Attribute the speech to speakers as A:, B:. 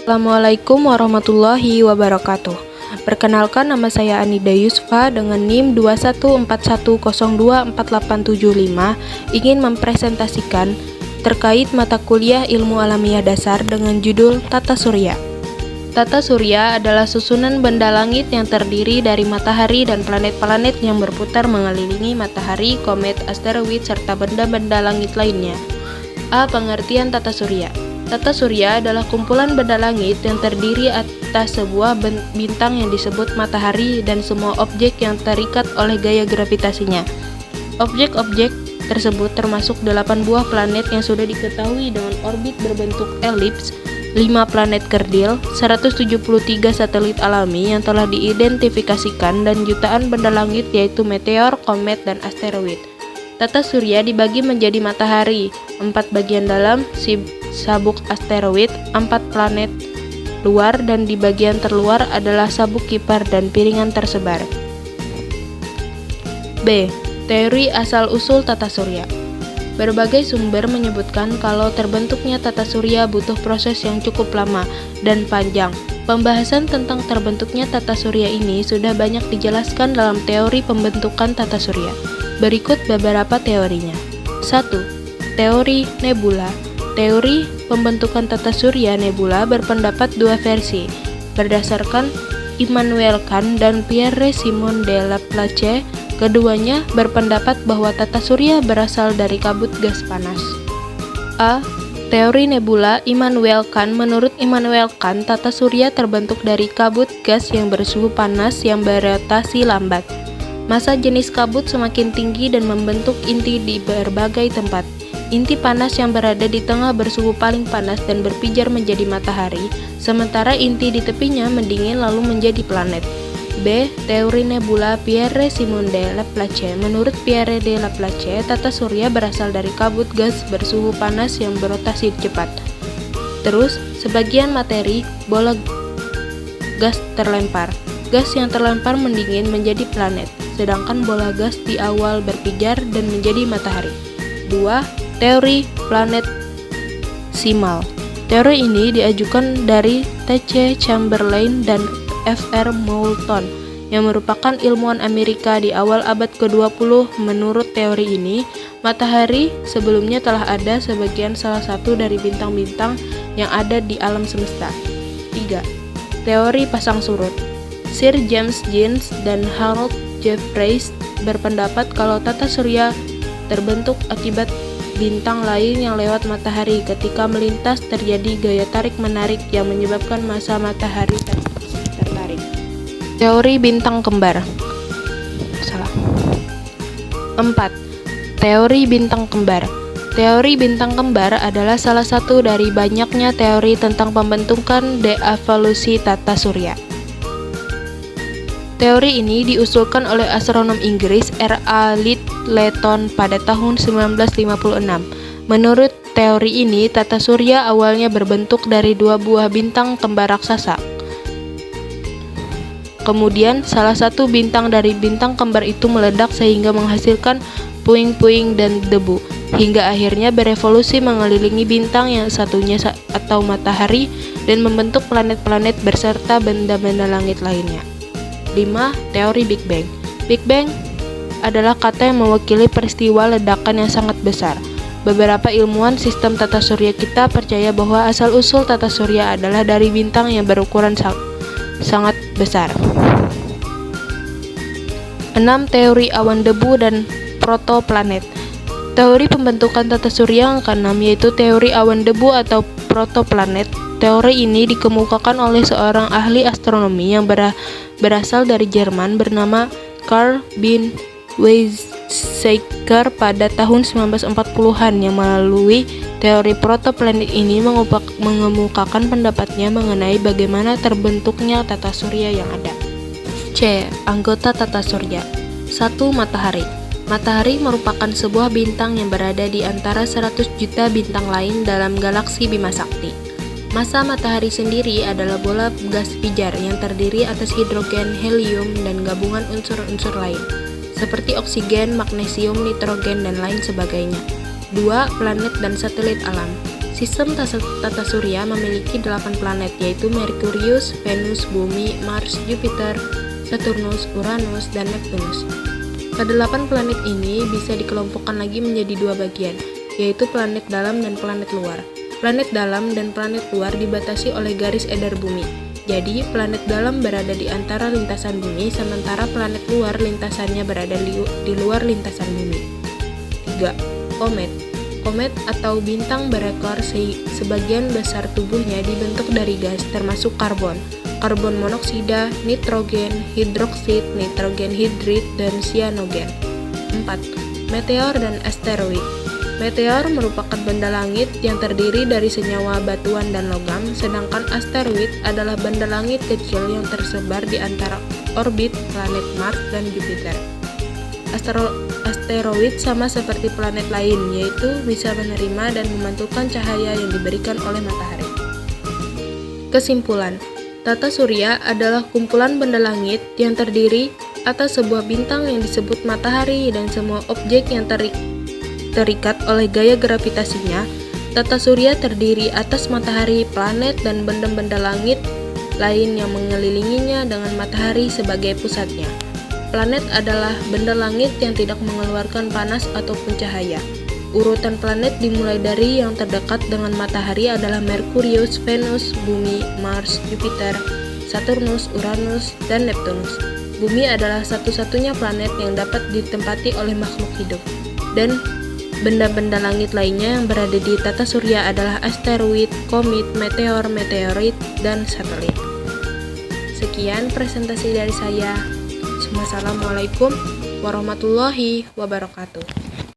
A: Assalamualaikum warahmatullahi wabarakatuh. Perkenalkan, nama saya Anida Yusfa dengan NIM 2141024875 ingin mempresentasikan terkait mata kuliah Ilmu Alamiah Dasar dengan judul Tata Surya. Tata surya adalah susunan benda langit yang terdiri dari matahari dan planet-planet yang berputar mengelilingi matahari, komet, asteroid, serta benda-benda langit lainnya. A. Pengertian tata surya. Tata surya adalah kumpulan benda langit yang terdiri atas sebuah bintang yang disebut matahari dan semua objek yang terikat oleh gaya gravitasinya. Objek-objek tersebut termasuk 8 buah planet yang sudah diketahui dengan orbit berbentuk elips, 5 planet kerdil, 173 satelit alami yang telah diidentifikasikan, dan jutaan benda langit yaitu meteor, komet, dan asteroid. Tata surya dibagi menjadi matahari, 4 bagian dalam, sabuk asteroid, 4 planet luar, dan di bagian terluar adalah sabuk kipar dan piringan tersebar. B. Teori asal-usul tata surya. Berbagai sumber menyebutkan kalau terbentuknya tata surya butuh proses yang cukup lama dan panjang. Pembahasan tentang terbentuknya tata surya ini sudah banyak dijelaskan dalam teori pembentukan tata surya. Berikut beberapa teorinya. 1. Teori nebula. Teori pembentukan tata surya nebula berpendapat dua versi. Berdasarkan Immanuel Kant dan Pierre-Simon de Laplace, keduanya berpendapat bahwa tata surya berasal dari kabut gas panas. A. Teori nebula Immanuel Kant. Menurut Immanuel Kant, tata surya terbentuk dari kabut gas yang bersuhu panas yang berotasi lambat. Massa jenis kabut semakin tinggi dan membentuk inti di berbagai tempat. Inti panas yang berada di tengah bersuhu paling panas dan berpijar menjadi matahari, sementara inti di tepinya mendingin lalu menjadi planet. B. Teori nebula Pierre-Simon de Laplace. Menurut Pierre de Laplace, tata surya berasal dari kabut gas bersuhu panas yang berotasi cepat. Terus, sebagian materi, bola gas terlempar. Gas yang terlempar mendingin menjadi planet, sedangkan bola gas di awal berpijar dan menjadi matahari. 2. Teori planet simal. Teori ini diajukan dari T.C. Chamberlain dan F.R. Moulton, yang merupakan ilmuwan Amerika di awal abad ke-20. Menurut teori ini, matahari sebelumnya telah ada sebagai salah satu dari bintang-bintang yang ada di alam semesta. 3. Teori pasang surut. Sir James Jeans dan Harold Jeffreys berpendapat kalau tata surya terbentuk akibat bintang lain yang lewat matahari. Ketika melintas terjadi gaya tarik-menarik yang menyebabkan massa matahari tertarik. Teori bintang kembar. 4. Teori bintang kembar. Teori bintang kembar adalah salah satu dari banyaknya teori tentang pembentukan de-evolusi tata surya. Teori ini diusulkan oleh astronom Inggris R.A. Lyttelton pada tahun 1956. Menurut teori ini, tata surya awalnya berbentuk dari 2 buah bintang kembar raksasa. Kemudian, salah satu bintang dari bintang kembar itu meledak sehingga menghasilkan puing-puing dan debu, hingga akhirnya berevolusi mengelilingi bintang yang satunya atau matahari dan membentuk planet-planet beserta benda-benda langit lainnya. 5. Teori Big Bang. Big Bang adalah kata yang mewakili peristiwa ledakan yang sangat besar. Beberapa ilmuwan sistem tata surya kita percaya bahwa asal-usul tata surya adalah dari bintang yang berukuran sangat besar. 6. Teori awan debu dan protoplanet. Teori pembentukan tata surya yang keenam yaitu teori awan debu atau protoplanet. Teori ini dikemukakan oleh seorang ahli astronomi yang berasal dari Jerman bernama Carl bin Weizsäcker pada tahun 1940-an, yang melalui teori protoplanet ini mengemukakan pendapatnya mengenai bagaimana terbentuknya tata surya yang ada. C. Anggota tata surya. 1. Matahari. Matahari merupakan sebuah bintang yang berada di antara 100 juta bintang lain dalam galaksi Bima Sakti. Massa matahari sendiri adalah bola gas pijar yang terdiri atas hidrogen, helium, dan gabungan unsur-unsur lain, seperti oksigen, magnesium, nitrogen, dan lain sebagainya. 2. Planet dan satelit alam. Sistem tata surya memiliki 8 planet, yaitu Merkurius, Venus, Bumi, Mars, Jupiter, Saturnus, Uranus, dan Neptunus. Kedelapan planet ini bisa dikelompokkan lagi menjadi 2 bagian, yaitu planet dalam dan planet luar. Planet dalam dan planet luar dibatasi oleh garis edar bumi. Jadi, planet dalam berada di antara lintasan bumi, sementara planet luar lintasannya berada di luar lintasan bumi. 3. Komet. Komet atau bintang berekor sebagian besar tubuhnya dibentuk dari gas, termasuk karbon, karbon monoksida, nitrogen, hidroksid, nitrogen hidrid, dan sianogen. 4. Meteor dan asteroid. Meteor merupakan benda langit yang terdiri dari senyawa batuan dan logam, sedangkan asteroid adalah benda langit kecil yang tersebar di antara orbit planet Mars dan Jupiter. Asteroid sama seperti planet lain, yaitu bisa menerima dan memantulkan cahaya yang diberikan oleh matahari. Kesimpulan, tata surya adalah kumpulan benda langit yang terdiri atas sebuah bintang yang disebut matahari dan semua objek yang terikat oleh gaya gravitasinya. Tata surya terdiri atas matahari, planet, dan benda-benda langit lain yang mengelilinginya dengan matahari sebagai pusatnya. Planet adalah benda langit yang tidak mengeluarkan panas ataupun cahaya. Urutan planet dimulai dari yang terdekat dengan matahari adalah Merkurius, Venus, Bumi, Mars, Jupiter, Saturnus, Uranus, dan Neptunus. Bumi adalah satu-satunya planet yang dapat ditempati oleh makhluk hidup. Dan benda-benda langit lainnya yang berada di tata surya adalah asteroid, komet, meteor, meteorit, dan satelit. Sekian presentasi dari saya. Wassalamualaikum warahmatullahi wabarakatuh.